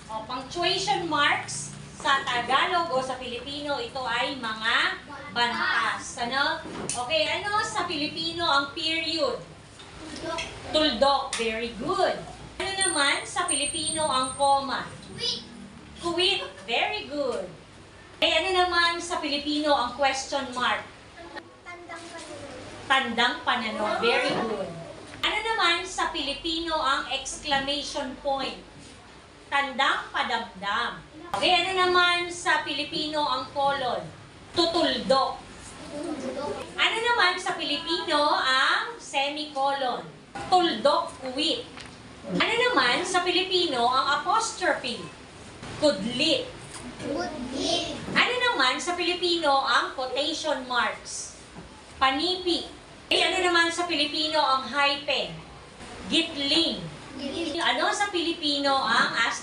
O, punctuation marks sa Tagalog o sa Filipino, ito ay mga bantas. Ano? Okay, ano sa Filipino ang period? Tuldok. Very good. Ano naman sa Filipino ang comma? Quit. Very good. Eh, ano naman sa Filipino ang question mark? Tandang panano. Very good. Ano naman sa Filipino ang exclamation point? Tandang padamdam. Okay, ano naman sa Filipino ang colon? Tutuldok. Ano naman sa Filipino ang semicolon? Tuldok quit. Ano naman sa Filipino ang apostrophe? Kudlit. Ano naman sa Filipino ang quotation marks? Panipi. Eh, ano naman sa Filipino ang hyphen? Gitling. Ano sa Filipino ang asterisk?